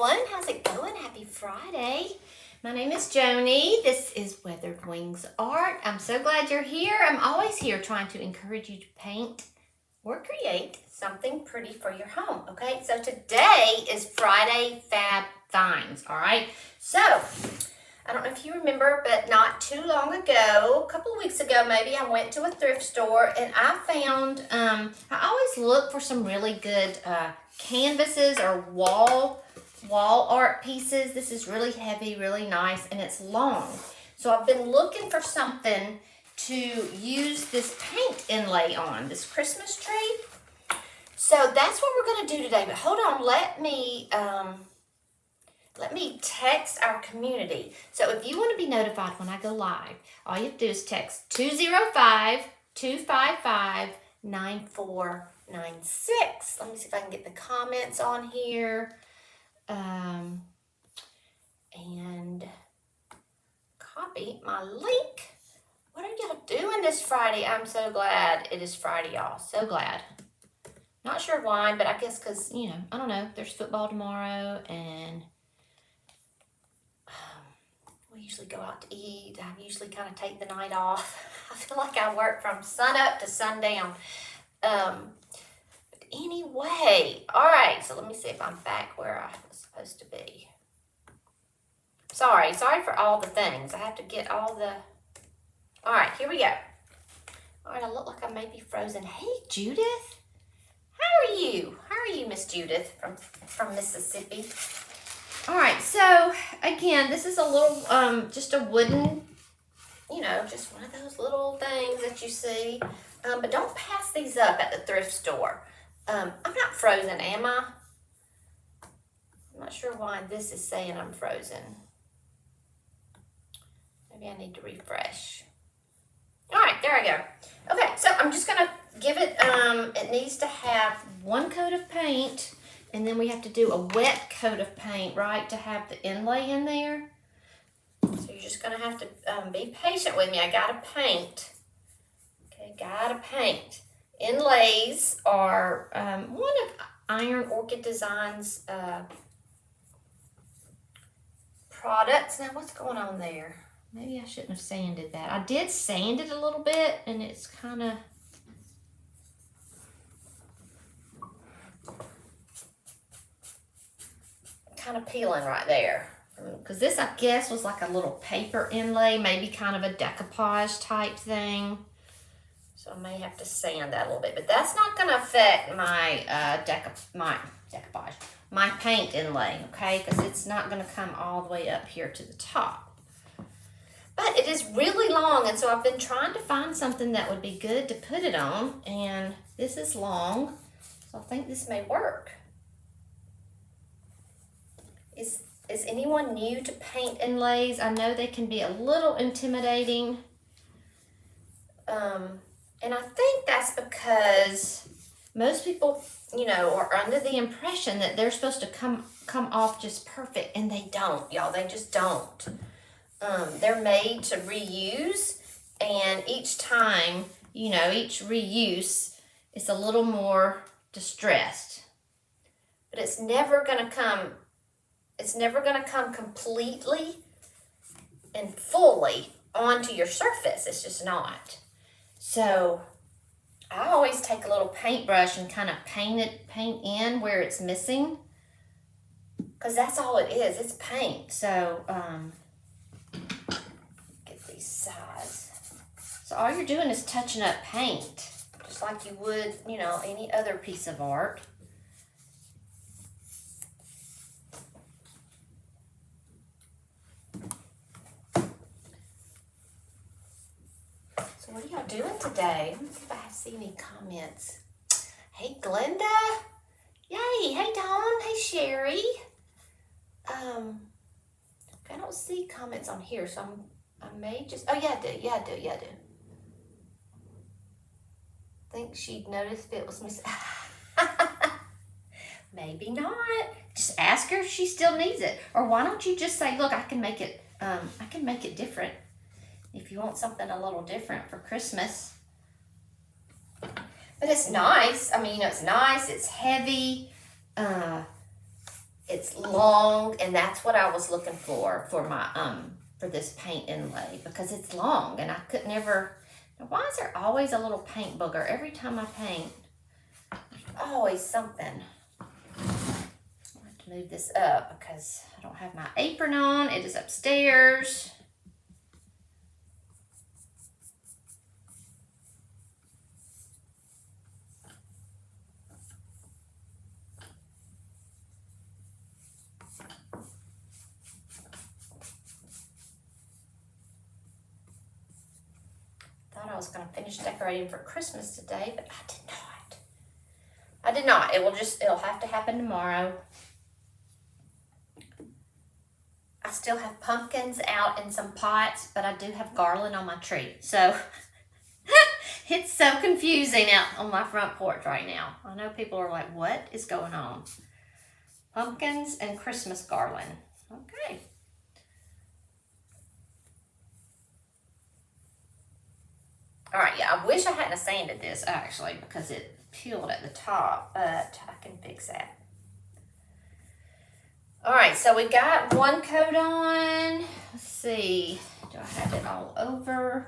everyone. How's it going? Happy Friday. My name is Joni. This is Weathered Wings Art. I'm so glad you're here. I'm always here trying to encourage you to paint or create something pretty for your home, okay? So today is Friday Fab Finds, all right? So, I don't know if you remember, but not too long ago, a couple of weeks ago maybe, I went to a thrift store and I found, I always look for some really good canvases or wall art pieces. This is really heavy, really nice, and it's long. So I've been looking for something to use this paint inlay on, this Christmas tree. So that's what we're going to do today. But hold on, let me text our community. So if you want to be notified when I go live, all you have to do is text 205-255-9496. Let me see if I can get the comments on here. And copy my link. What are y'all doing this Friday? I'm so glad it is Friday, y'all. So glad. Not sure why, but I guess because, you know, I don't know. There's football tomorrow, and we usually go out to eat. I usually kind of take the night off. I feel like I work from sun up to sundown. But anyway, all right. So let me see if I'm back where I was supposed to be. Sorry for all the things. I have to get all the... All right, here we go. All right, I look like I may be frozen. Hey, Judith. How are you? How are you, Miss Judith from Mississippi? All right, so again, this is a little, just a wooden, you know, just one of those little things that you see. But don't pass these up at the thrift store. I'm not frozen, am I? I'm not sure why this is saying I'm frozen. Maybe I need to refresh. All right, there I go. Okay, so I'm just gonna give it, it needs to have one coat of paint, and then we have to do a wet coat of paint, right, to have the inlay in there. So you're just gonna have to be patient with me. I gotta paint. Okay, gotta paint. Inlays are one of Iron Orchid Designs products. Now, what's going on there? Maybe I shouldn't have sanded that. I did sand it a little bit, and it's kind of... peeling right there. Because this, I guess, was like a little paper inlay, maybe kind of a decoupage type thing. So I may have to sand that a little bit. But that's not going to affect my decoupage, my paint inlay, okay? Because it's not going to come all the way up here to the top. But it is really long, and so I've been trying to find something that would be good to put it on, and this is long, so I think this may work. Is anyone new to paint inlays? I know they can be a little intimidating, and I think that's because most people, you know, are under the impression that they're supposed to come off just perfect, and they don't, y'all. They just don't. They're made to reuse, and each time, you know, each reuse is a little more distressed. But it's never going to come completely and fully onto your surface. It's just not. So I always take a little paintbrush and kind of paint in where it's missing, because that's all it is. It's paint. So, get these size. So all you're doing is touching up paint, just like you would, you know, any other piece of art. So what are y'all doing today? Let me see if I see any comments. Hey, Glenda. Yay. Hey, Dawn. Hey, Sherry. I don't see comments on here, so I may just... Oh, yeah, I do. Yeah, I do. I think she'd noticed if it was missing. Maybe not. Just ask her if she still needs it. Or why don't you just say, look, I can make it different. If you want something a little different for Christmas. But it's nice. I mean, you know, it's nice. It's heavy. It's long, and that's what I was looking for my for this paint inlay, because it's long and I could never. Why is there always a little paint booger every time I paint? There's always something. I have to move this up because I don't have my apron on. It is upstairs. I was going to finish decorating for Christmas today, but I did not. I did not. It'll have to happen tomorrow. I still have pumpkins out in some pots, but I do have garland on my tree. So it's so confusing out on my front porch right now. I know people are like, what is going on? Pumpkins and Christmas garland. Okay. All right, yeah, I wish I hadn't sanded this actually, because it peeled at the top, but I can fix that. All right, so we got one coat on. Let's see, do I have it all over?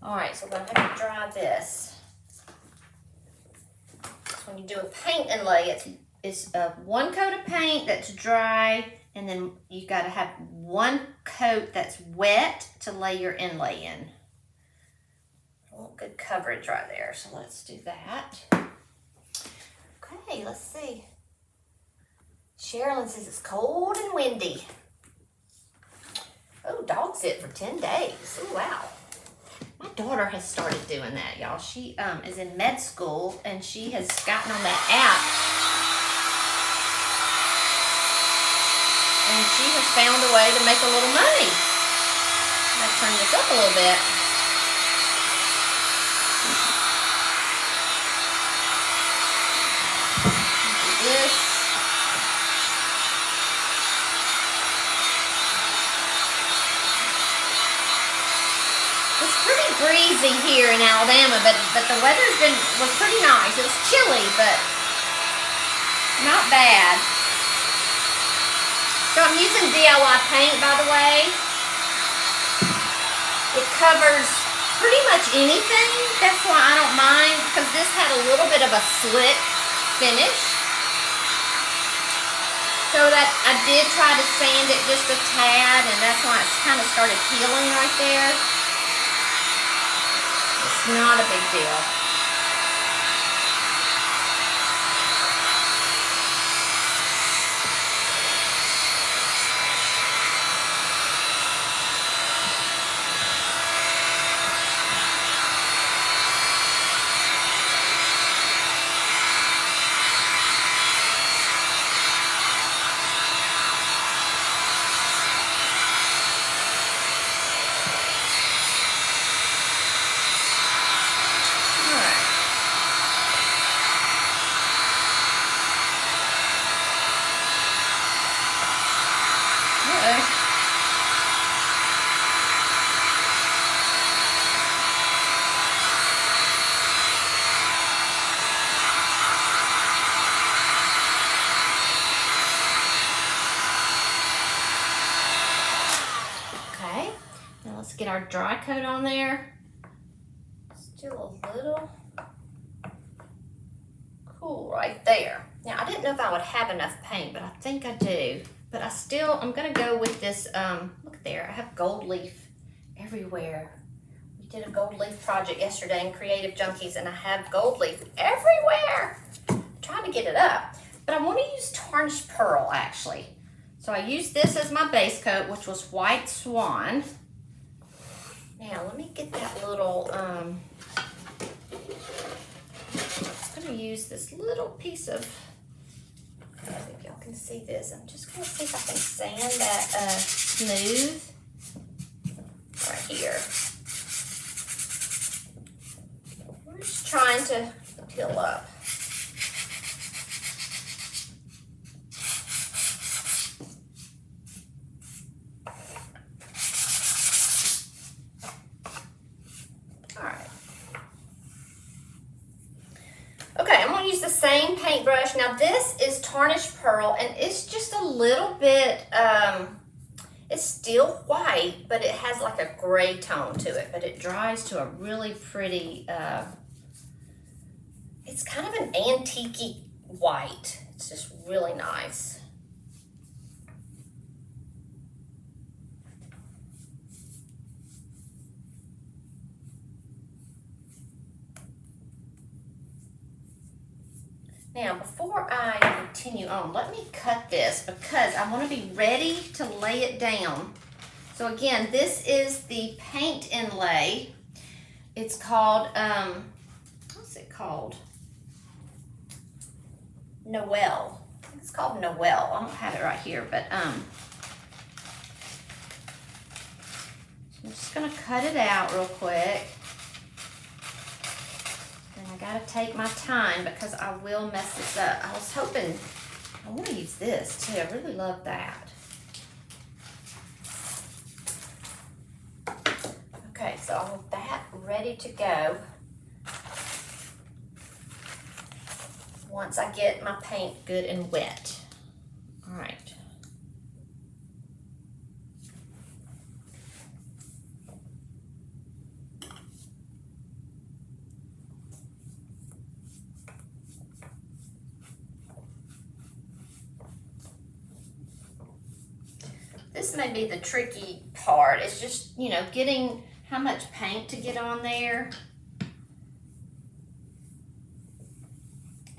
All right, so we're gonna have to dry this. So when you do a paint inlay, it's one coat of paint that's dry, and then you gotta have one coat that's wet to lay your inlay in. Good coverage right there, so let's do that. Okay, let's see. Sherilyn says it's cold and windy. Oh, dog sit for 10 days. Oh, wow. My daughter has started doing that, y'all. She is in med school, and she has gotten on that app. And she has found a way to make a little money. I'll turn this up a little bit. This. It's pretty breezy here in Alabama, but the was pretty nice. It was chilly, but not bad. So I'm using DIY paint, by the way. It covers pretty much anything. That's why I don't mind, because this had a little bit of a slick finish. So that I did try to sand it just a tad, and that's why it's kind of started peeling right there. It's not a big deal. Get our dry coat on there. Still a little cool right there. Now, I didn't know if I would have enough paint, but I think I do. But I'm gonna go with this, look there, I have gold leaf everywhere. We did a gold leaf project yesterday in Creative Junkies, and I have gold leaf everywhere. I'm trying to get it up, but I wanna use tarnished pearl, actually. So I used this as my base coat, which was White Swan. Now, let me get that little, I'm going to use this little piece of, I don't know if y'all can see this. I'm just going to see if I can sand that smooth right here. We're just trying to peel up. Same paintbrush brush. Now this is Tarnished Pearl, and it's just a little bit, it's still white, but it has like a gray tone to it, but it dries to a really pretty, it's kind of an antique white. It's just really nice. Now, before I continue on, let me cut this because I want to be ready to lay it down. So again, this is the paint inlay. It's called, what's it called? Noel. I think it's called Noel. I don't have it right here, but I'm just going to cut it out real quick. I gotta take my time because I will mess this up. I was hoping, I want to use this too. I really love that. Okay, so I want that ready to go. Once I get my paint good and wet. All right. This may be the tricky part. It's just, you know, getting how much paint to get on there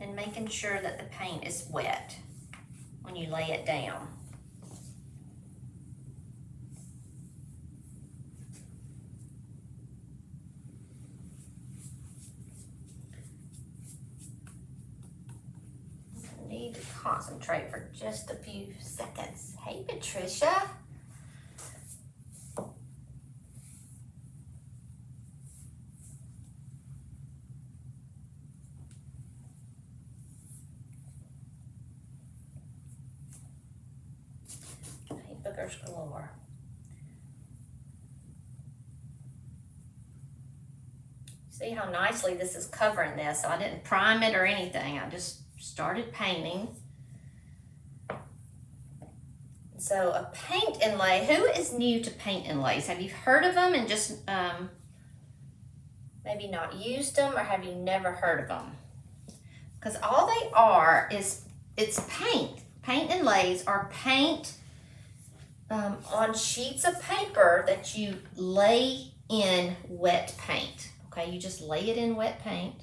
and making sure that the paint is wet when you lay it down. I need to concentrate for just a few seconds. Hey, Patricia. Hey, boogers galore. See how nicely this is covering this. So I didn't prime it or anything. I just started painting. So a paint inlay, who is new to paint inlays? Have you heard of them and just maybe not used them, or have you never heard of them? Because all they are is, it's paint. Paint inlays are paint on sheets of paper that you lay in wet paint. Okay, you just lay it in wet paint.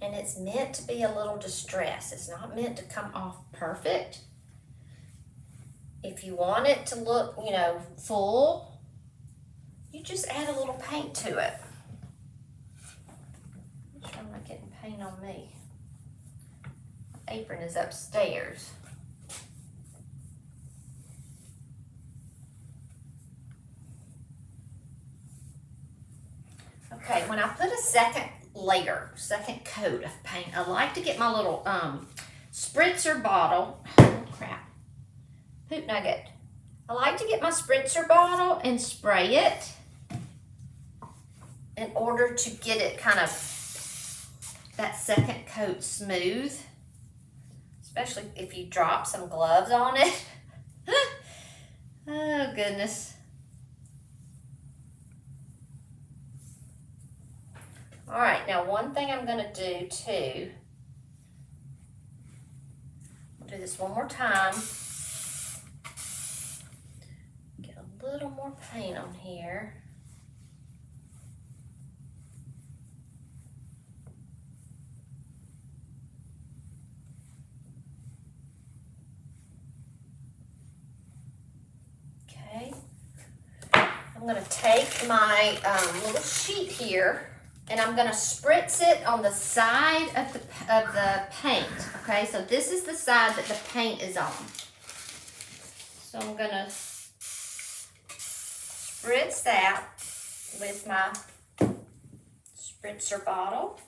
And it's meant to be a little distressed. It's not meant to come off perfect. If you want it to look, you know, full, you just add a little paint to it. Make sure I'm not getting paint on me. My apron is upstairs. Okay, when I put a second coat of paint, I like to get my little spritzer bottle. Oh, crap. Poop nugget. I like to get my spritzer bottle and spray it in order to get it kind of, that second coat smooth. Especially if you drop some gloves on it. Oh, goodness. All right, now one thing I'm gonna do too, I'll do this one more time. Get a little more paint on here. Okay, I'm gonna take my little sheet here, and I'm gonna spritz it on the side of the paint. Okay, so this is the side that the paint is on. So I'm gonna spritz that with my spritzer bottle.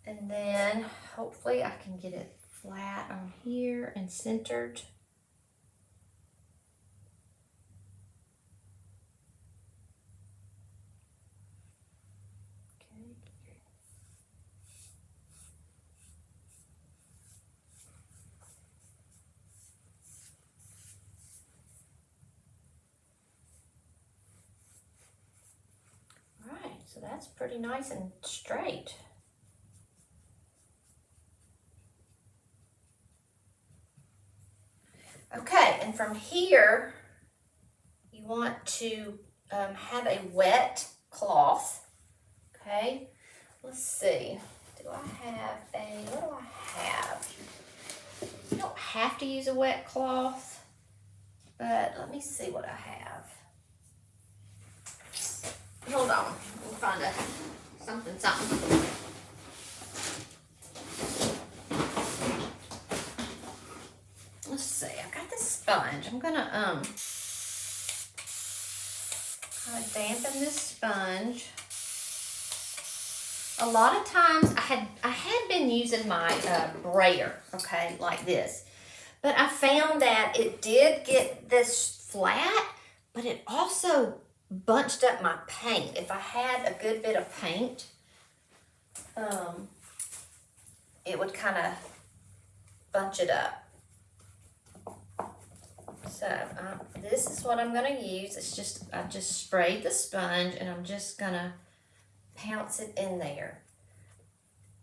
And then hopefully I can get it flat on here and centered. that's pretty nice and straight. Okay, and from here, you want to have a wet cloth. Okay, let's see. What do I have? You don't have to use a wet cloth, but let me see what I have. Hold on, we'll find something. Let's see, I've got this sponge. I'm gonna kind of dampen this sponge. A lot of times I had been using my brayer, okay, like this. But I found that it did get this flat, but it also bunched up my paint. If I had a good bit of paint, it would kind of bunch it up. So this is what I'm gonna use. I just sprayed the sponge and I'm just gonna pounce it in there.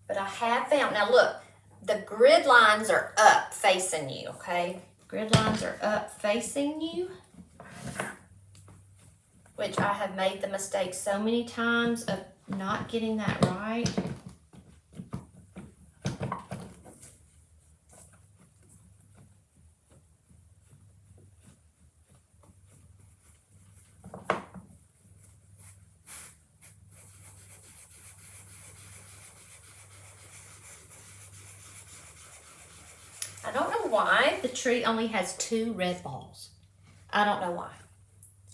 But I have found, now look, the grid lines are up facing you, okay? Grid lines are up facing you, which I have made the mistake so many times of not getting that right. I don't know why the tree only has 2 red balls. I don't know why.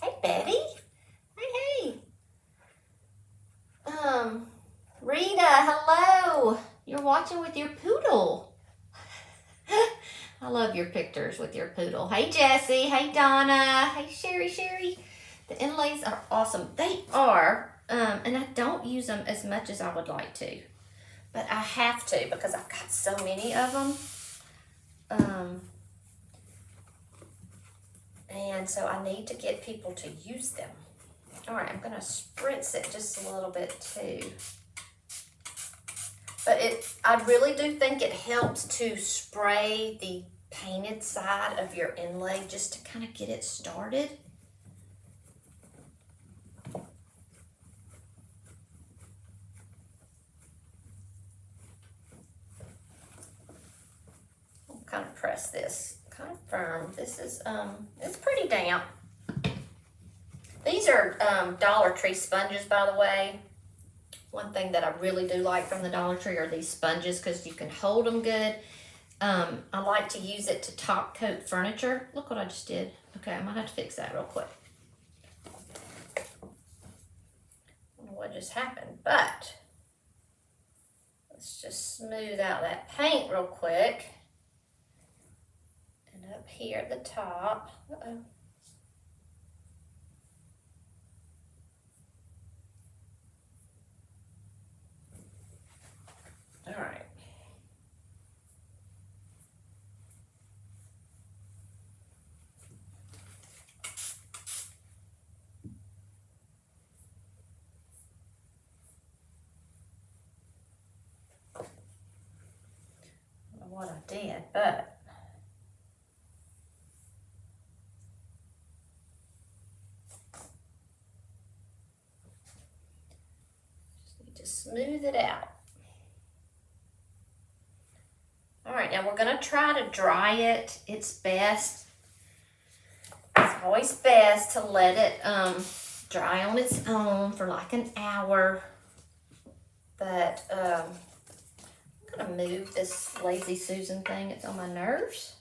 Hey, Betty. Hey. Rita, hello. You're watching with your poodle. I love your pictures with your poodle. Hey, Jessie. Hey, Donna. Hey, Sherry. The inlays are awesome. They are, and I don't use them as much as I would like to. But I have to because I've got so many of them. And so I need to get people to use them. All right, I'm gonna spritz it just a little bit too. But I really do think it helps to spray the painted side of your inlay just to kind of get it started. I'll kind of press this kind of firm. This is, it's pretty damp. These are Dollar Tree sponges, by the way. One thing that I really do like from the Dollar Tree are these sponges because you can hold them good. I like to use it to top coat furniture. Look what I just did. Okay, I might have to fix that real quick. I don't know what just happened, but let's just smooth out that paint real quick. And up here at the top, uh-oh. All right. I don't know what I did, but just need to smooth it out. All right, now we're gonna try to dry it. It's always best to let it dry on its own for like an hour. But I'm gonna move this Lazy Susan thing. It's on my nerves.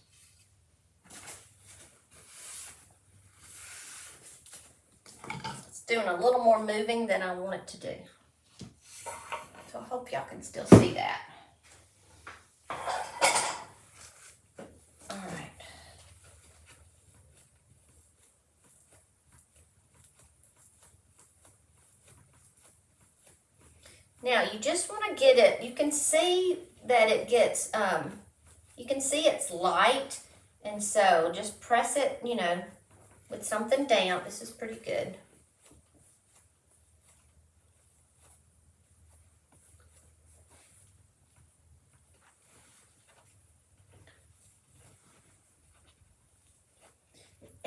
It's doing a little more moving than I want it to do. So I hope y'all can still see that. All right. Now you just want to get it, you can see that it gets, you can see it's light, and so just press it, you know, with something damp. This is pretty good.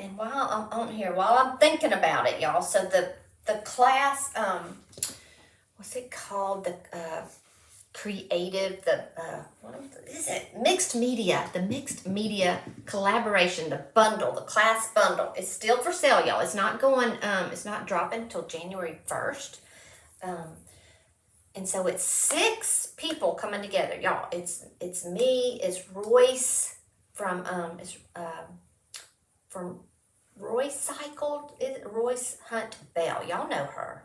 And while I'm on here, while I'm thinking about it, y'all, so the class, what's it called? The creative, what is it? Mixed media, the mixed media collaboration, the bundle, the class bundle is still for sale, y'all. It's not going, it's not dropping until January 1st. And so it's 6 people coming together, y'all. It's me, it's Royce from Royce Cycled, is it Royce Hunt Bell? Y'all know her.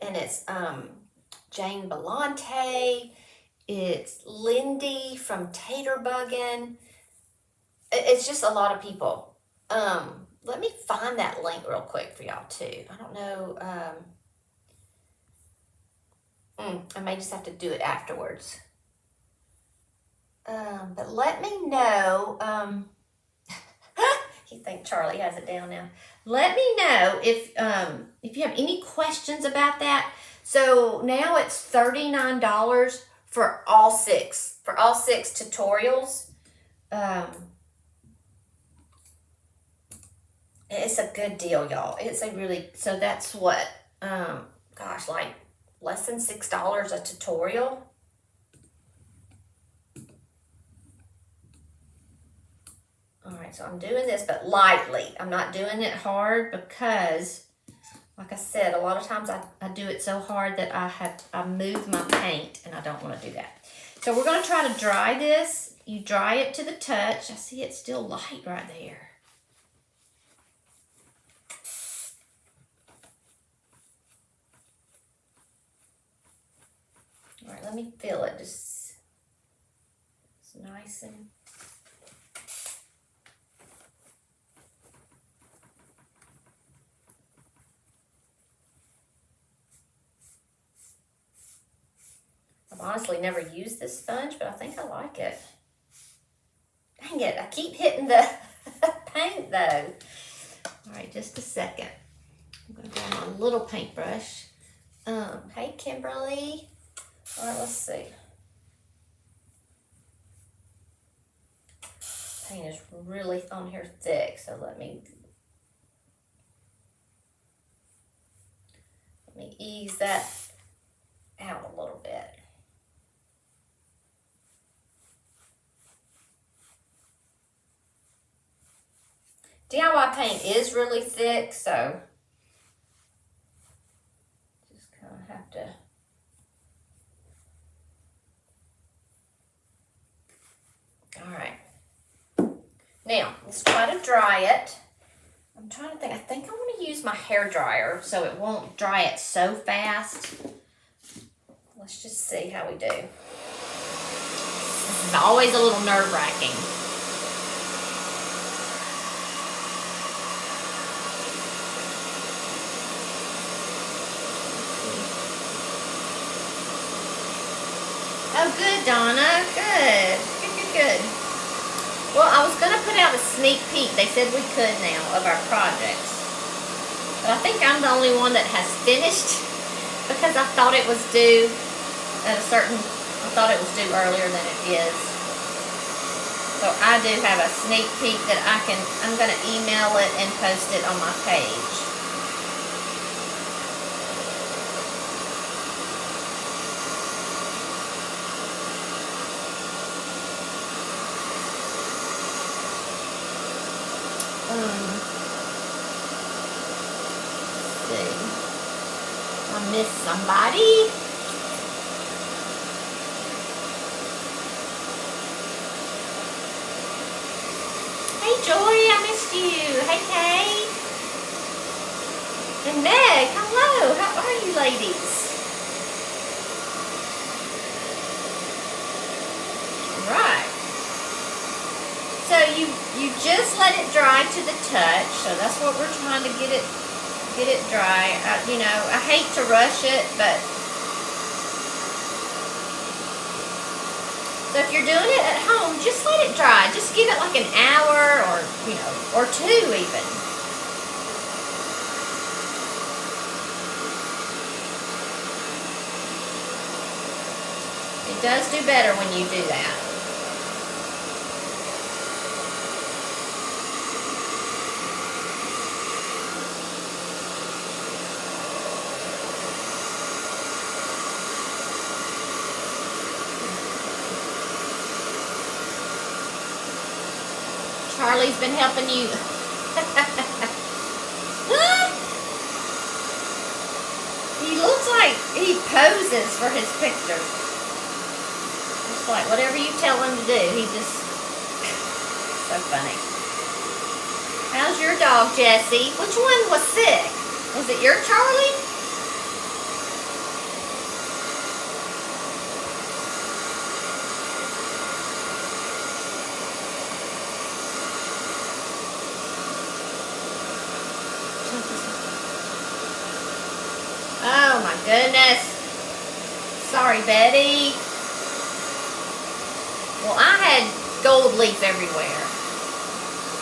And it's Jane Belante, it's Lindy from Taterbuggin. It's just a lot of people. Let me find that link real quick for y'all too. I don't know. I may just have to do it afterwards. But let me know. You think Charlie has it down now? Let me know if you have any questions about that. So now it's $39 for all 6 tutorials. It's a good deal, y'all. So that's what, gosh, like less than $6 a tutorial. All right, so I'm doing this, but lightly. I'm not doing it hard because, like I said, a lot of times I do it so hard that I move my paint, and I don't want to do that. So we're going to try to dry this. You dry it to the touch. I see it's still light right there. All right, let me feel it. Just it's nice and... I've honestly never used this sponge, but I think I like it. Dang it, I keep hitting the paint though. All right, just a second. I'm gonna grab my little paintbrush. Hey Kimberly. All right, let's see. Paint is really on here thick, so let me ease that out a little bit. DIY paint is really thick, so just kind of have to. All right. Now, let's try to dry it. I'm trying to think. I think I want to use my hair dryer so it won't dry it so fast. Let's just see how we do. This is always a little nerve-wracking. Oh, good, Donna. Good. Good. Well, I was going to put out a sneak peek. They said we could now of our projects. But I think I'm the only one that has finished because I thought it was due at I thought it was due earlier than it is. So I do have a sneak peek that I'm going to email it and post it on my page. I missed somebody. Hey Joy, I missed you. Hey Kay. And Meg, hello. How are you ladies? Right. So you just let it dry to the touch. So that's what we're trying to get it dry. You know, I hate to rush it, but so if you're doing it at home, just let it dry. Just give it like an hour or, you know, or 2 even. It does do better when you do that. Charlie's been helping you. He looks like he poses for his pictures. It's like whatever you tell him to do, he just, so funny. How's your dog, Jessie? Which one was sick? Was it your Charlie? Oh my goodness. Sorry, Betty. Well, I had gold leaf everywhere.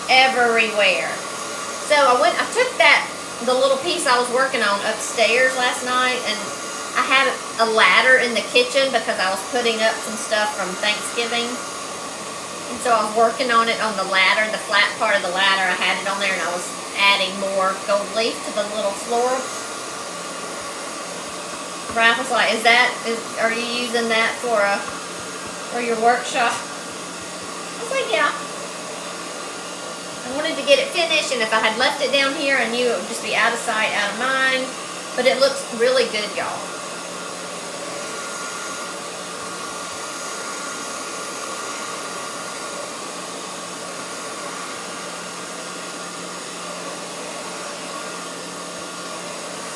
Everywhere. So I took the little piece I was working on upstairs last night, and I had a ladder in the kitchen because I was putting up some stuff from Thanksgiving. And so I was working on it on the ladder, the flat part of the ladder. I had it on there, and I was adding more gold leaf to the little floor. Ralph was like, are you using that for your workshop? I was like, yeah. I wanted to get it finished, and if I had left it down here, I knew it would just be out of sight, out of mind. But it looks really good, y'all.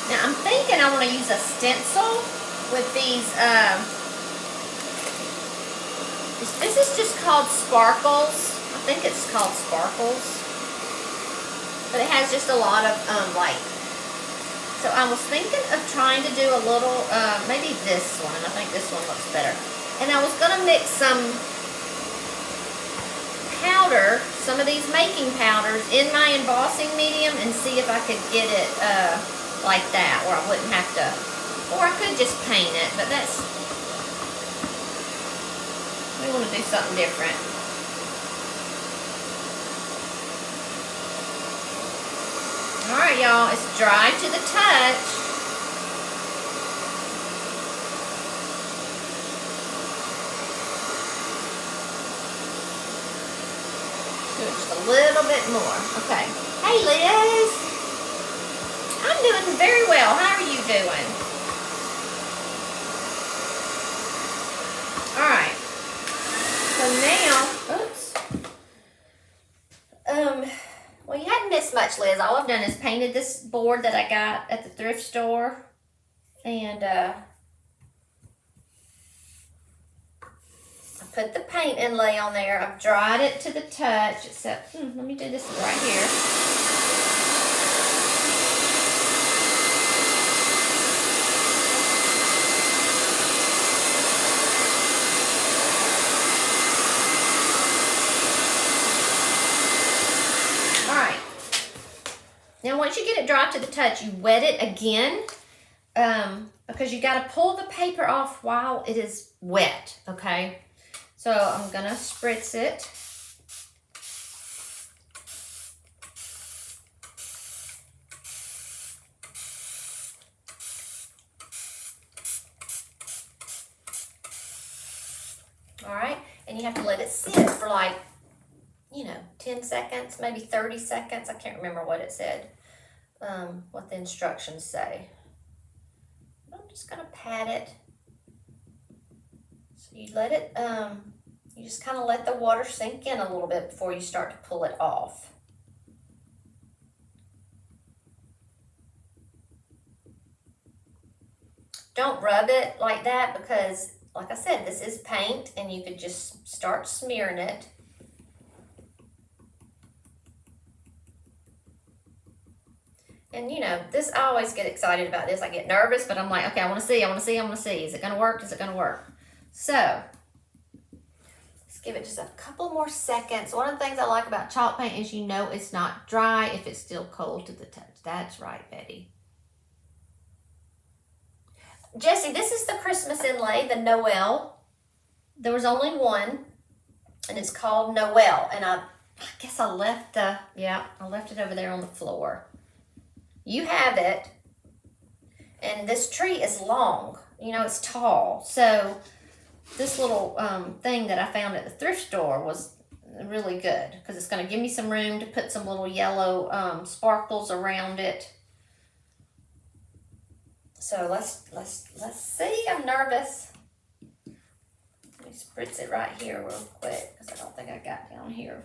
Now I'm thinking I want to use a stencil with these, this is just called Sparkles. I think it's called Sparkles. But it has just a lot of light. So I was thinking of trying to do a little, maybe this one. I think this one looks better. And I was going to mix some powder, some of these making powders in my embossing medium and see if I could get it like that, where I wouldn't have to, or I could just paint it, but we want to do something different. Alright, y'all, it's dry to the touch. Do it just a little bit more. Okay. Hey, Liz. I'm doing very well. How are you doing? Alright. So now, oops. Well, you hadn't missed much, Liz. All I've done is painted this board that I got at the thrift store. And I put the paint inlay on there. I've dried it to the touch, except, let me do this right here. Now, once you get it dry to the touch, you wet it again because you got to pull the paper off while it is wet, okay? So I'm going to spritz it. All right, and you have to let it sit for like, 10 seconds, maybe 30 seconds. I can't remember what it said, what the instructions say. I'm just going to pat it. So you let it, you just kind of let the water sink in a little bit before you start to pull it off. Don't rub it like that because, like I said, this is paint and you could just start smearing it. And this, I always get excited about this. I get nervous, but I'm like, okay, I want to see. Is it going to work? Is it going to work? So, let's give it just a couple more seconds. One of the things I like about chalk paint is it's not dry if it's still cold to the touch. That's right, Betty. Jessie, this is the Christmas inlay, the Noel. There was only one, and it's called Noel. And I guess I left I left it over there on the floor. You have it, and this tree is long. It's tall. So this little thing that I found at the thrift store was really good because it's going to give me some room to put some little yellow sparkles around it. So let's see. I'm nervous. Let me spritz it right here real quick because I don't think I got down here.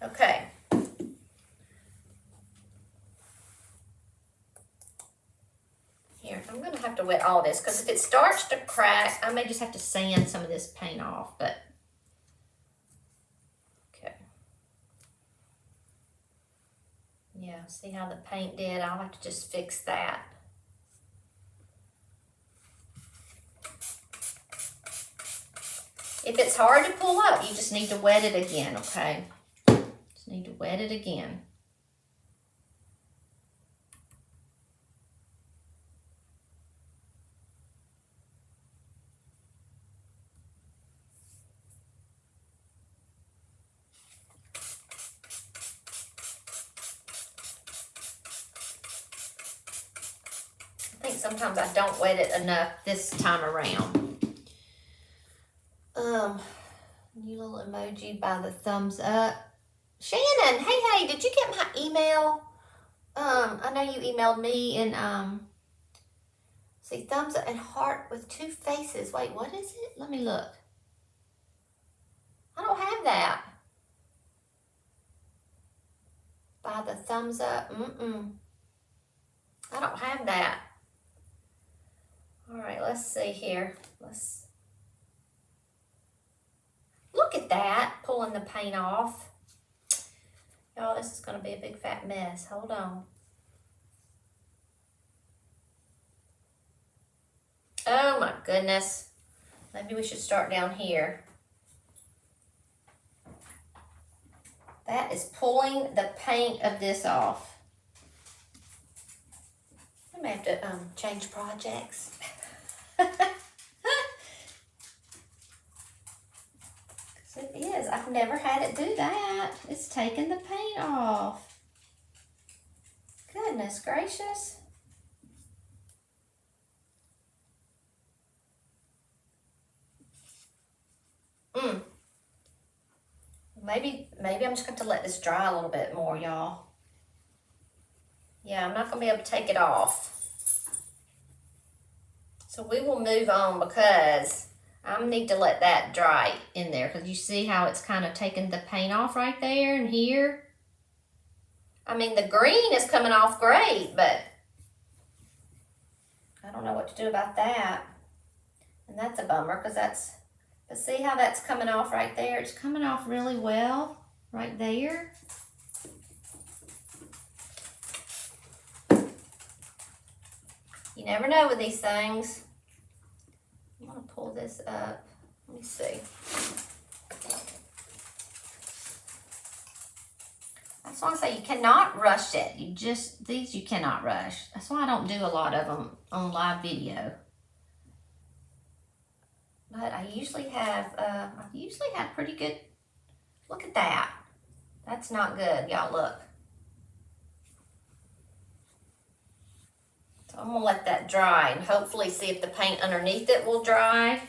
Okay. Here, I'm going to have to wet all this because if it starts to crack, I may just have to sand some of this paint off, but okay. Yeah, see how the paint did? I'll have to just fix that. If it's hard to pull up, you just need to wet it again, okay? Just need to wet it again. I think sometimes I don't wet it enough this time around. New little emoji by the thumbs up. Shannon, hey, did you get my email? I know you emailed me and see, thumbs up and heart with 2 faces. Wait, what is it? Let me look. I don't have that. By the thumbs up. I don't have that. All right, let's see here. Look at that, pulling the paint off. Y'all, this is gonna be a big fat mess. Hold on. Oh my goodness. Maybe we should start down here. That is pulling the paint of this off. I may have to change projects. It is. I've never had it do that. It's taking the paint off. Goodness gracious. Maybe I'm just going to let this dry a little bit more, y'all. Yeah, I'm not going to be able to take it off. So we will move on because I need to let that dry in there because you see how it's kind of taking the paint off right there and here. I mean, the green is coming off great, but I don't know what to do about that. And that's a bummer because but see how that's coming off right there? It's coming off really well right there. You never know with these things. I'm going to pull this up. Let me see. That's why I say you cannot rush it. These you cannot rush. That's why I don't do a lot of them on live video. But I usually have pretty good, look at that. That's not good, y'all, look. So I'm gonna let that dry and hopefully see if the paint underneath it will dry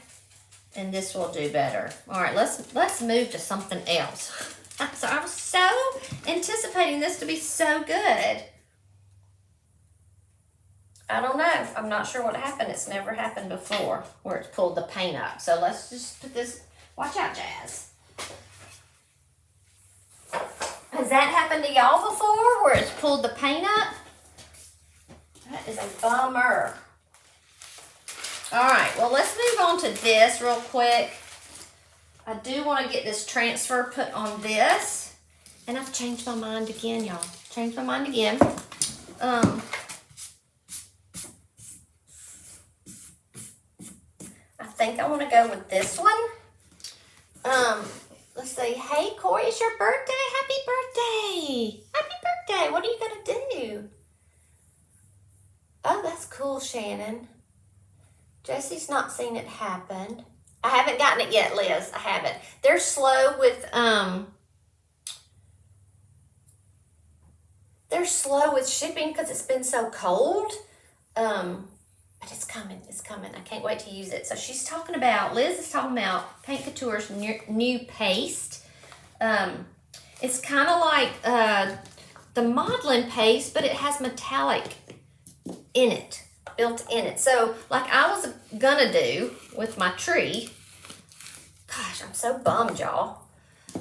and this will do better. All right, let's move to something else. So I was so anticipating this to be so good. I don't know. I'm not sure what happened. It's never happened before where it's pulled the paint up. So let's just put this, watch out, Jazz. Has that happened to y'all before where it's pulled the paint up? That is a bummer. All right, well, let's move on to this real quick. I do want to get this transfer put on this. And I've changed my mind again, y'all. Changed my mind again. I think I want to go with this one. Let's see. Hey, Corey, it's your birthday. Happy birthday. Happy birthday. What are you going to do? Oh, that's cool, Shannon. Jesse's not seen it happen. I haven't gotten it yet, Liz. I haven't. They're slow with shipping because it's been so cold. But it's coming, it's coming. I can't wait to use it. So she's talking about, Liz is talking about Paint Couture's new paste. It's kind of like the modeling paste, but it has metallic in it, built in it. So like I was gonna do with my tree, gosh, I'm so bummed, y'all.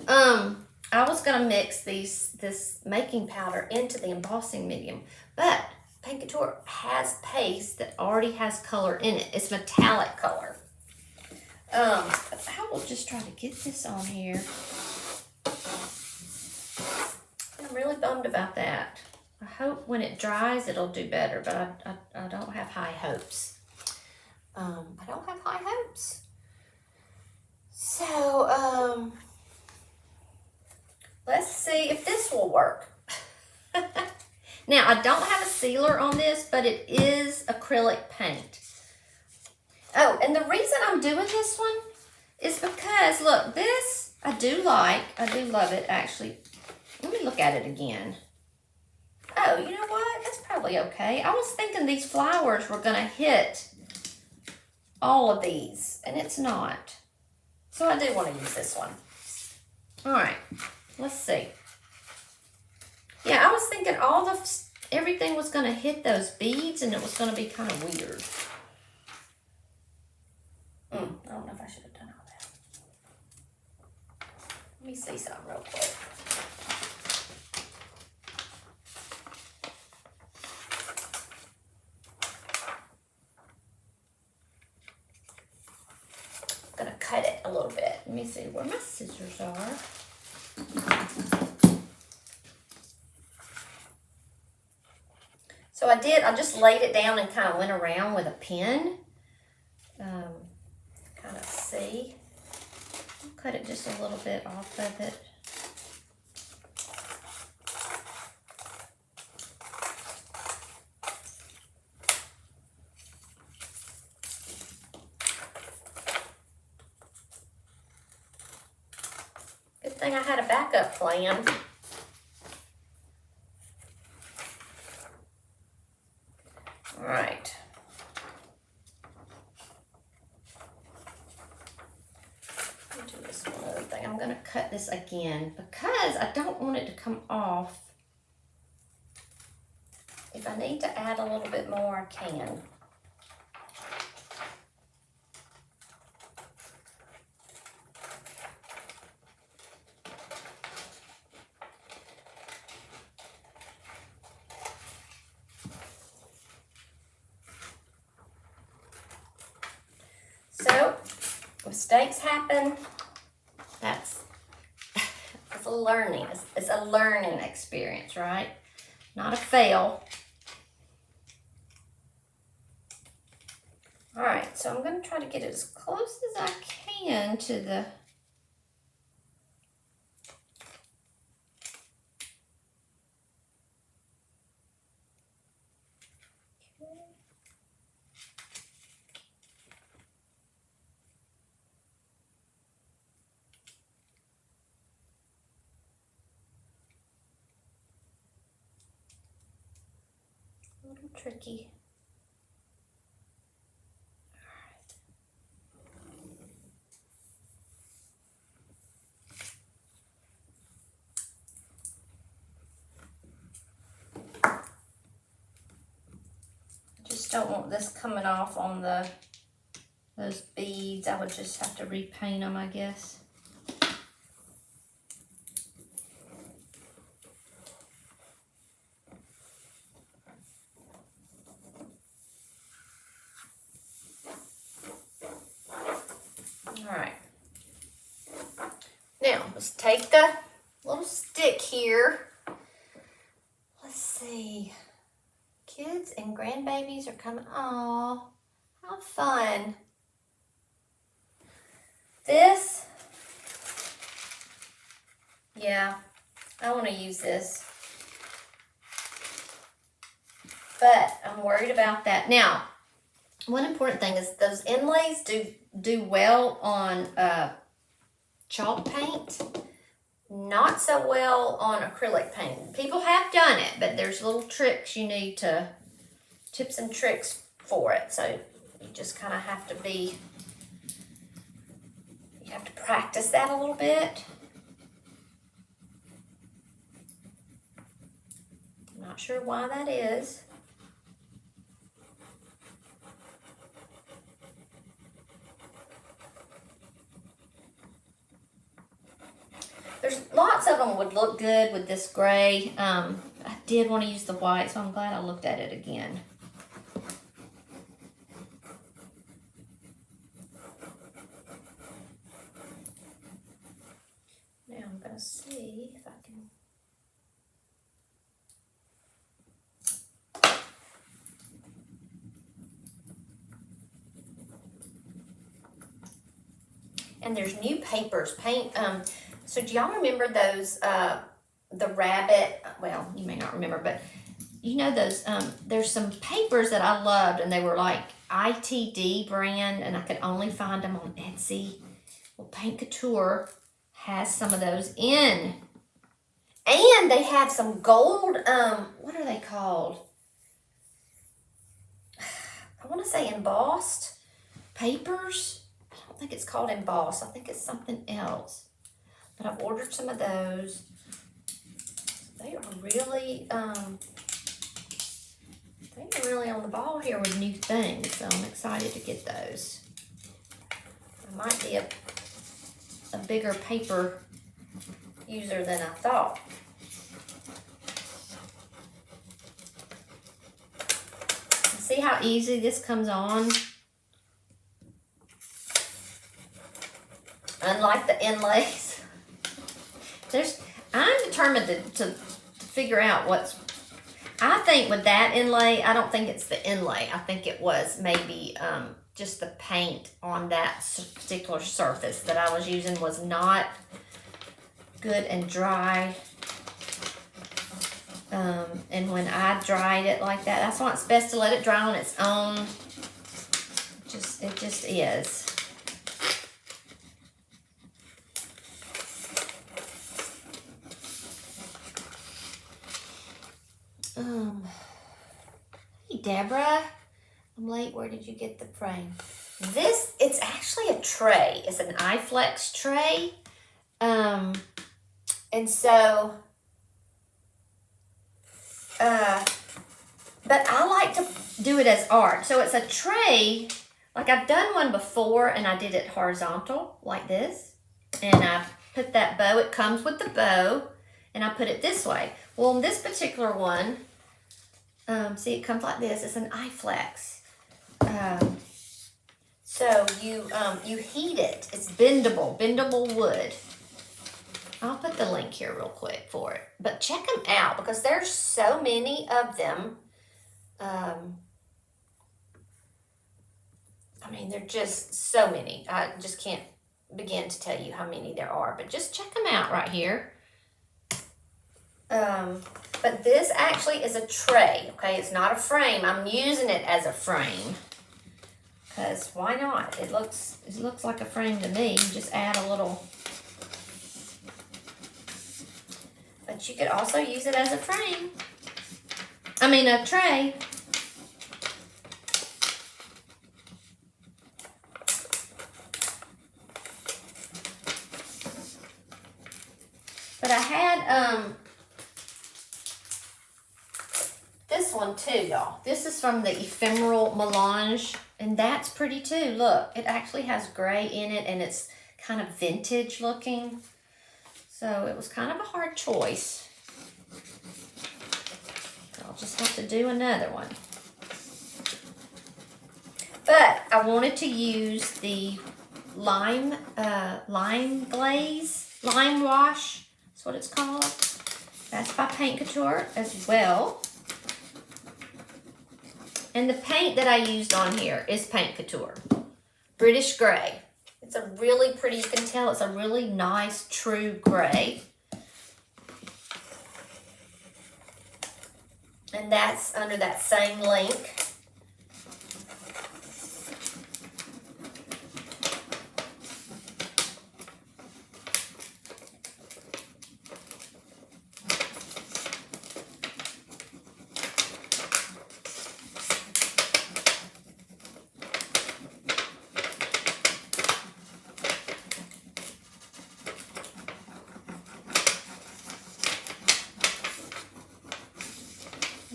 I was gonna mix this making powder into the embossing medium, but Paint Couture has paste that already has color in it. It's metallic color. I will just try to get this on here. I'm really bummed about that. I hope when it dries it'll do better, but I don't have high hopes. I don't have high hopes. So, let's see if this will work. Now, I don't have a sealer on this, but it is acrylic paint. Oh, and the reason I'm doing this one is because, look, this I do love it, actually. Let me look at it again. Oh, you know what? That's probably okay. I was thinking these flowers were gonna hit all of these, and it's not. So I do want to use this one. All right, let's see. Yeah, I was thinking everything was gonna hit those beads, and it was gonna be kind of weird. I don't know if I should have done all that. Let me see something real quick. I'm gonna cut it a little bit. Let me see where my scissors are. So I just laid it down and kind of went around with a pen. Kind of see. I'll cut it just a little bit off of it. Good thing I had a backup plan. All right. Let me do this one other thing. I'm going to cut this again because I don't want it to come off. If I need to add a little bit more, I can. So, mistakes happen. That's a learning. It's a learning experience, right? Not a fail. All right, so I'm going to try to get it as close as I can to the a little tricky. Just don't want this coming off on those beads. I would just have to repaint them, I guess. All right. Now, let's take the little stick here. Let's see. Kids and grandbabies are coming. Aw, how fun. This, yeah, I want to use this. But I'm worried about that. Now, one important thing is those inlays do well on chalk paint. Not so well on acrylic paint. People have done it, but there's little tricks you need to, tips and tricks for it. So you just kind of have to practice that a little bit. I'm not sure why that is. There's lots of them would look good with this gray. I did want to use the white, so I'm glad I looked at it again. Now I'm going to see if I can... And there's new papers, so do y'all remember those, the rabbit, well, you may not remember, but you know those, there's some papers that I loved, and they were like ITD brand, and I could only find them on Etsy. Well, Paint Couture has some of those in. And they have some gold, what are they called? I want to say embossed papers. I don't think it's called embossed. I think it's something else. But I've ordered some of those. They are really on the ball here with new things. So I'm excited to get those. I might be a bigger paper user than I thought. See how easy this comes on? Unlike the inlays. I'm determined to figure out I think with that inlay, I don't think it's the inlay. I think it was maybe just the paint on that particular surface that I was using was not good and dry. And when I dried it like that, that's why it's best to let it dry on its own. It just is. Hey Deborah, I'm late. Where did you get the frame? It's actually a tray. It's an iFlex tray. And so, but I like to do it as art. So it's a tray, like I've done one before, and I did it horizontal like this. And I put that bow, it comes with the bow, and I put it this way. Well, in this particular one, see, it comes like this. It's an iFlex. So you heat it. It's bendable wood. I'll put the link here real quick for it. But check them out because there's so many of them. I mean, they're just so many. I just can't begin to tell you how many there are. But just check them out right here. But this actually is a tray, okay? It's not a frame. I'm using it as a frame. Because why not? It looks like a frame to me. You just add a little. But you could also use it as a frame. I mean, a tray. But I had, this one too, y'all. This is from the Ephemeral Melange, and that's pretty too. Look, it actually has gray in it, and it's kind of vintage looking. So it was kind of a hard choice. I'll just have to do another one. But I wanted to use the lime glaze, lime wash. That's what it's called. That's by Paint Couture as well. And the paint that I used on here is Paint Couture. British Gray. It's a really pretty, you can tell it's a really nice, true gray. And that's under that same link.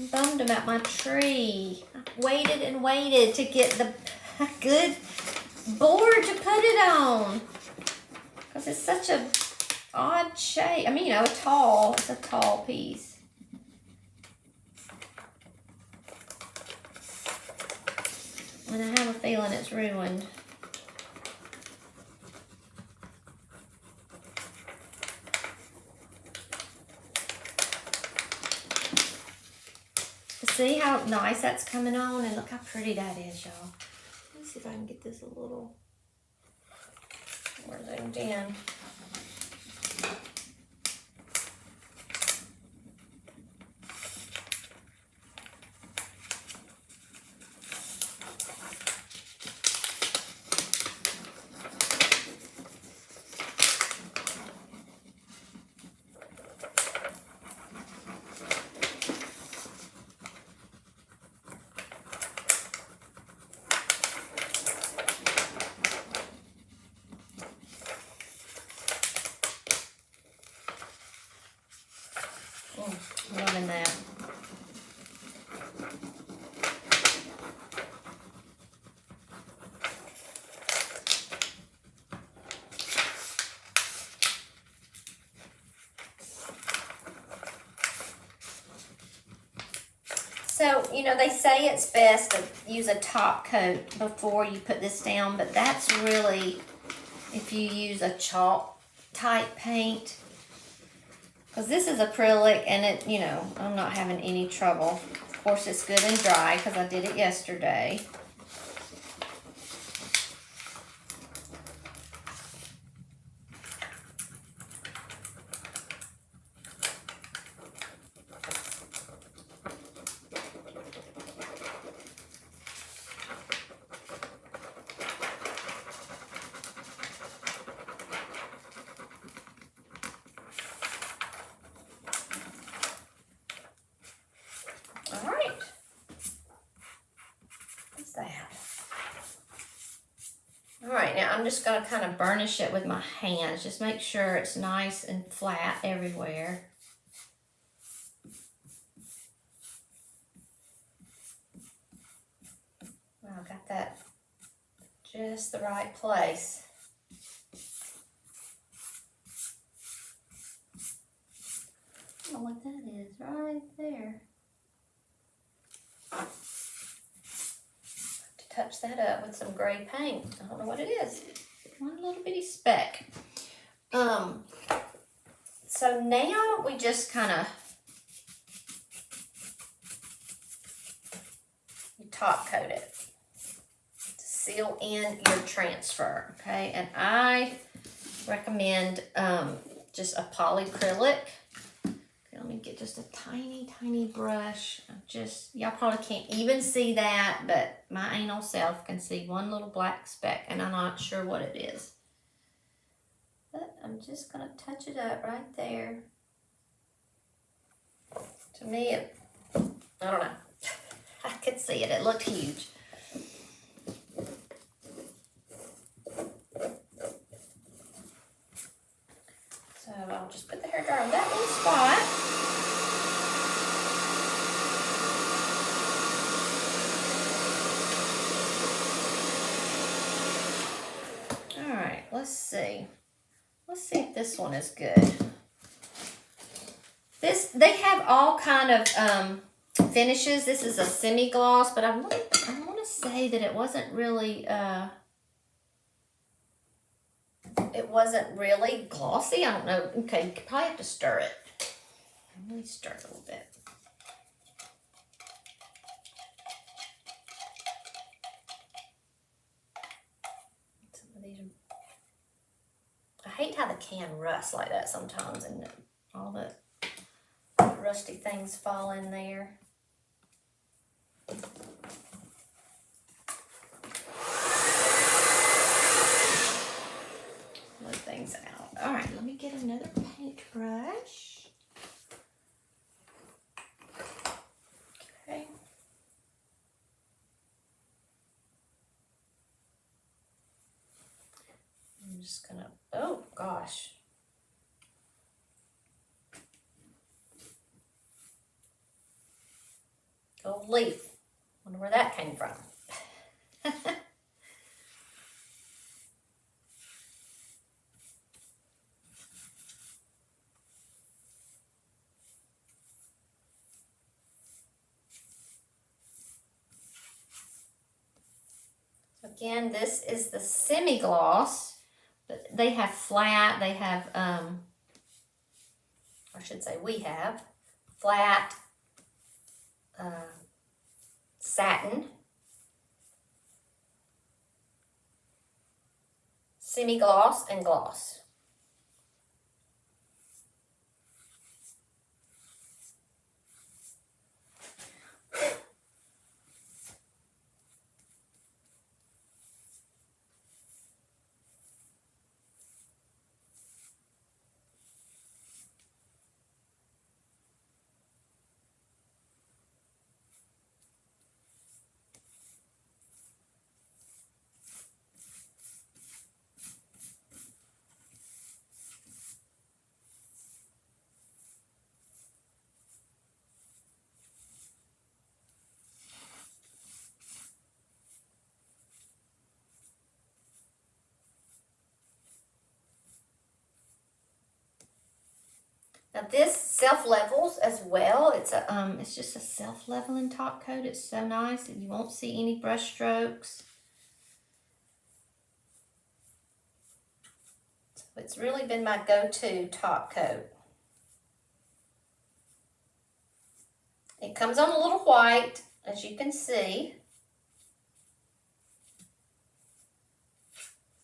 I'm bummed about my tree. I waited and waited to get the good board to put it on. Because it's such a odd shape. I mean, you know, it's a tall piece. And I have a feeling it's ruined. See how nice that's coming on, and look how pretty that is, y'all. Let me see if I can get this a little more zoomed in. Loving that. So, you know, they say it's best to use a top coat before you put this down, but that's really if you use a chalk type paint. Because this is acrylic and it, you know, I'm not having any trouble. Of course, it's good and dry because I did it yesterday. All right. What's that? All right, now I'm just going to kind of burnish it with my hands. Just make sure it's nice and flat everywhere. Well, I got that just the right place. I don't know what that is right there. To touch that up with some gray paint. I don't know what it is. One little bitty speck. So now we just kind of top coat it to seal in your transfer, okay? And I recommend just a polyacrylic. Let me get just a tiny, tiny brush. Y'all probably can't even see that, but my anal self can see one little black speck, and I'm not sure what it is. But I'm just going to touch it up right there. To me, I don't know. I could see it. It looked huge. So I'll just put the hairdryer on that little spot. Let's see. Let's see if this one is good. They have all kind of finishes. This is a semi-gloss, but I want to say that it wasn't really glossy. I don't know. Okay, you probably have to stir it. Let me stir it a little bit. I hate how the can rusts like that sometimes, and all the rusty things fall in there. Move things out. All right, let me get another paintbrush. Okay. I'm just gonna, oh gosh. Gold leaf. Wonder where that came from. Again, this is the semi-gloss, but they have flat, they have, I should say we have, flat satin, semi-gloss, and gloss. Now this self-levels as well. It's just a self-leveling top coat. It's so nice, and you won't see any brush strokes. So it's really been my go-to top coat. It comes on a little white, as you can see.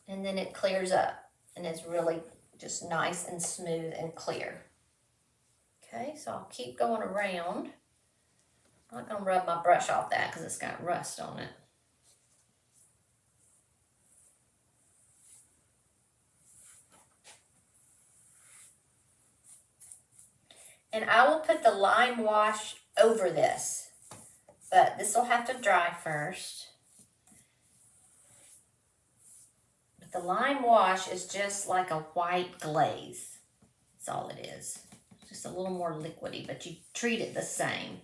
And then it clears up and is really just nice and smooth and clear. Okay, so I'll keep going around. I'm not going to rub my brush off that because it's got rust on it. And I will put the lime wash over this, but this will have to dry first. But the lime wash is just like a white glaze. That's all it is. Just a little more liquidy, but you treat it the same.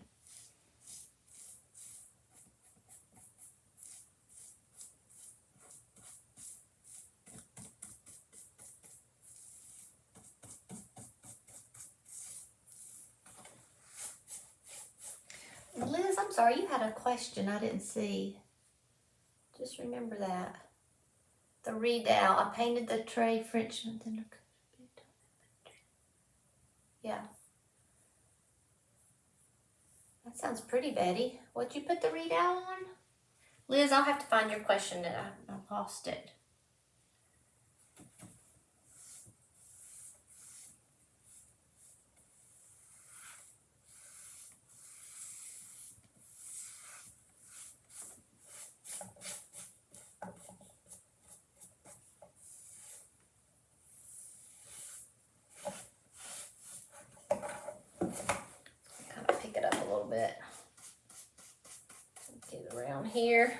Liz, I'm sorry, you had a question I didn't see. Just remember that. The redoubt. I painted the tray French. Yeah. That sounds pretty, Betty. What'd you put the redoubt on? Liz, I'll have to find your question. That I lost it. Kind of pick it up a little bit. Get it around here.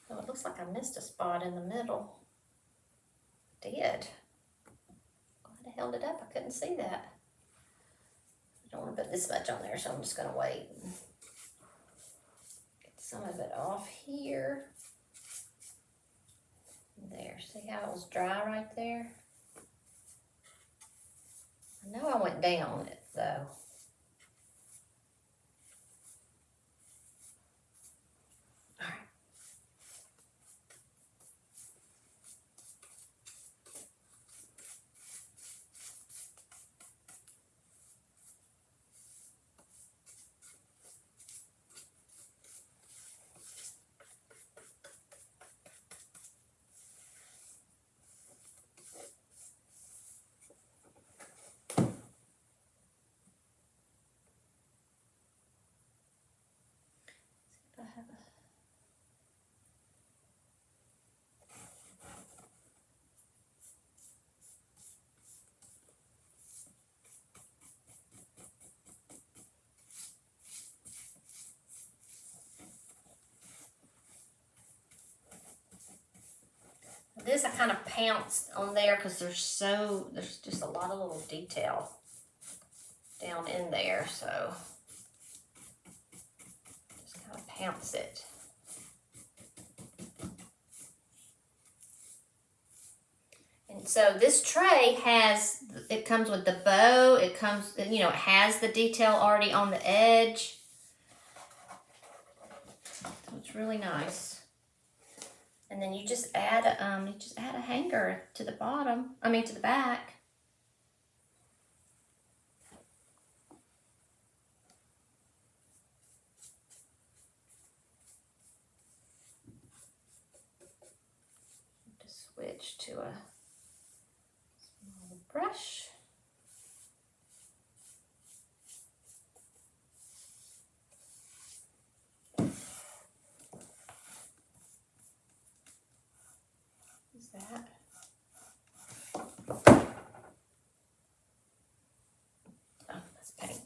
Oh, it looks like I missed a spot in the middle. Did. Glad I held it up. I couldn't see that. I don't want to put this much on there, so I'm just going to wait. Get some of it off here. There. See how it was dry right there? I know I went down it, though. this I kind of pounced on there because there's just a lot of little detail down in there, so just kind of pounce it. And so this tray it comes with the bow, it comes, you know, it has the detail already on the edge. So it's really nice. And then you just add a hanger to the bottom, to the back. Just switch to a small brush. That. Oh, that's paint.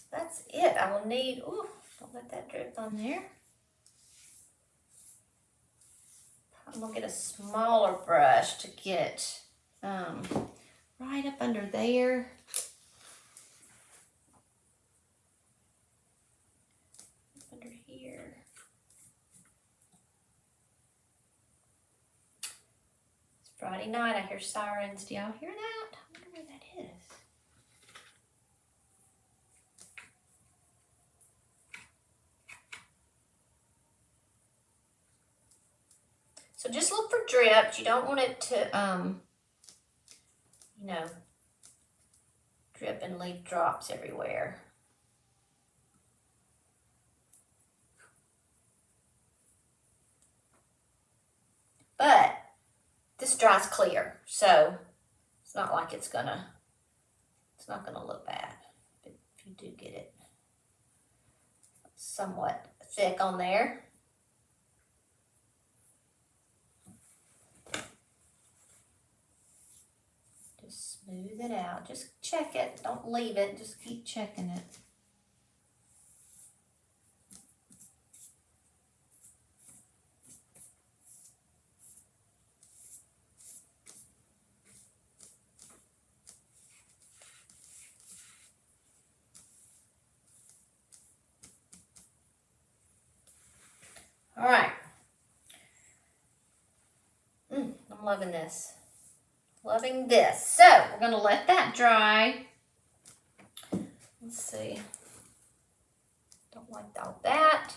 That's it. I will need, ooh, don't let that drip on there. I'm going to get a smaller brush to get right up under there. Under here. It's Friday night. I hear sirens. Do y'all hear that? I wonder where that is. So just look for drips. You don't want it to, you know, drip and leave drops everywhere. But this dries clear, so it's not like it's not gonna look bad if you do get it somewhat thick on there. Smooth it out. Just check it. Don't leave it. Just keep checking it. All right. I'm loving this. Loving this. So we're going to let that dry. Let's see. Don't like all that.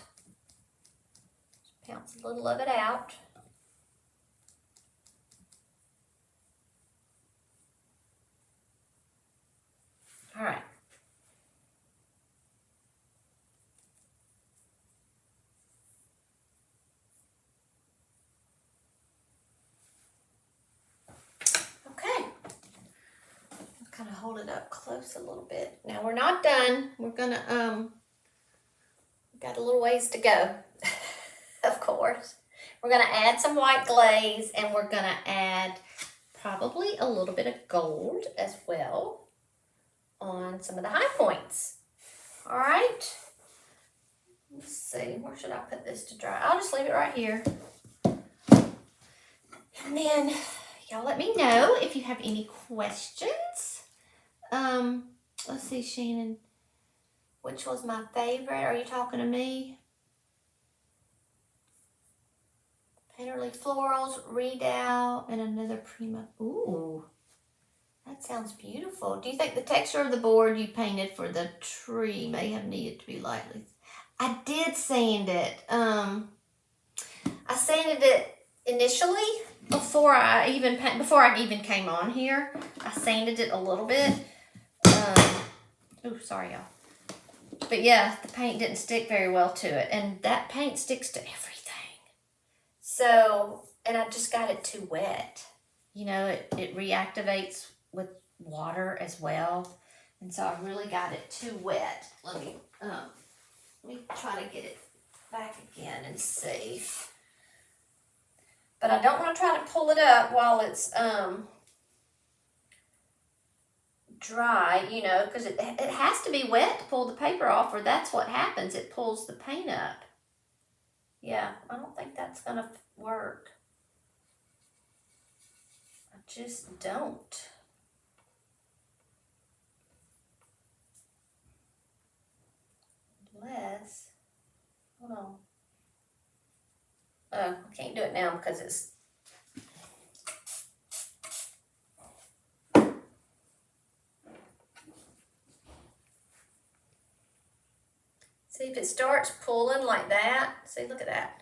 Just pounce a little of it out. All right. Kind of hold it up close a little bit. Now we're not done. We're gonna got a little ways to go. Of course. We're gonna add some white glaze and we're gonna add probably a little bit of gold as well on some of the high points. All right. Let's see, where should I put this to dry? I'll just leave it right here. And then y'all let me know if you have any questions. Let's see, Shannon, which was my favorite? Are you talking to me? Painterly Florals, Redoubt, and another Prima. Ooh, that sounds beautiful. Do you think the texture of the board you painted for the tree may have needed to be lightly? I did sand it. I sanded it initially before I even came on here. I sanded it a little bit. Oh, sorry, y'all. But yeah, the paint didn't stick very well to it. And that paint sticks to everything. So, and I just got it too wet. you know, it reactivates with water as well. And so I really got it too wet. Let me try to get it back again and see. But I don't want to try to pull it up while it's dry, you know, because it has to be wet to pull the paper off, or that's what happens. It pulls the paint up. Yeah, I don't think that's going to work. I just don't. Unless, hold on. Oh, I can't do it now because it's. See, if it starts pulling like that, see, look at that.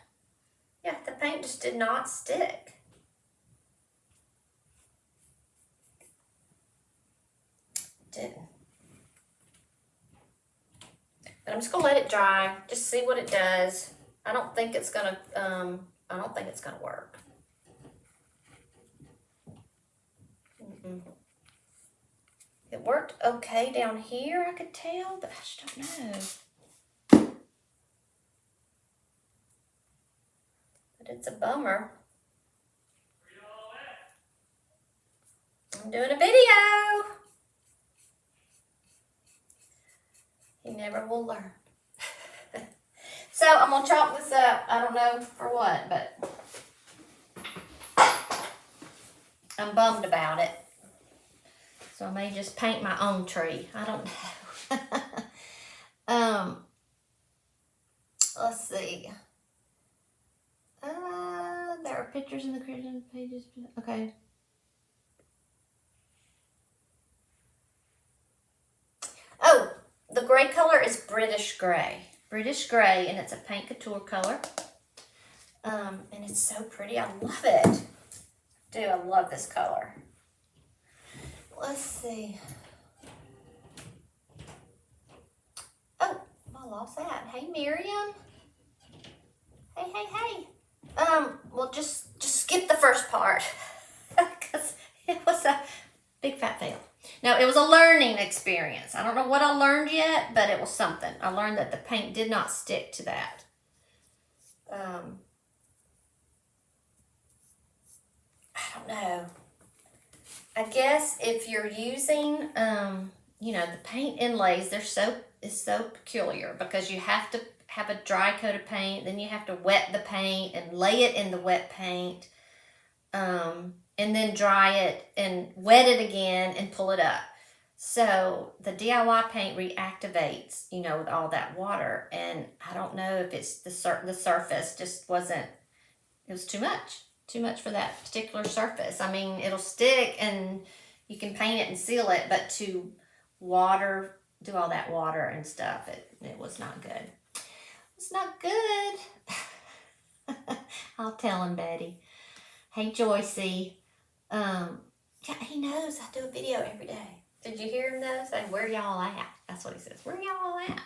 Yeah, the paint just did not stick. Didn't. But I'm just gonna let it dry, just see what it does. I don't think it's gonna work. It worked okay down here, I could tell, but I just don't know. But it's a bummer. I'm doing a video. He never will learn. So I'm gonna chalk this up. I don't know for what, but I'm bummed about it. So I may just paint my own tree. I don't know. Let's see. There are pictures in the creation pages. Okay. Oh, the gray color is British gray. British gray, and it's a paint couture color. And it's so pretty. I love it. Dude, I love this color. Let's see. Oh, I lost that. Hey, Miriam. Hey. Well, just skip the first part because it was a big fat fail. No, it was a learning experience. I don't know what I learned yet, but it was something. I learned that the paint did not stick to that. I don't know. I guess if you're using, you know, the paint inlays, is so peculiar because you have to have a dry coat of paint, then you have to wet the paint and lay it in the wet paint, and then dry it and wet it again and pull it up. So the DIY paint reactivates, you know, with all that water, and I don't know if it's the surface just wasn't, it was too much for that particular surface. I mean, it'll stick and you can paint it and seal it, but to do all that water and stuff, it was not good. It's not good. I'll tell him, Betty. Hey, Joycey. Yeah, he knows I do a video every day. Did you hear him though? Say, where y'all at? That's what he says. Where y'all at?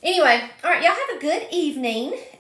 Anyway, all right, y'all have a good evening,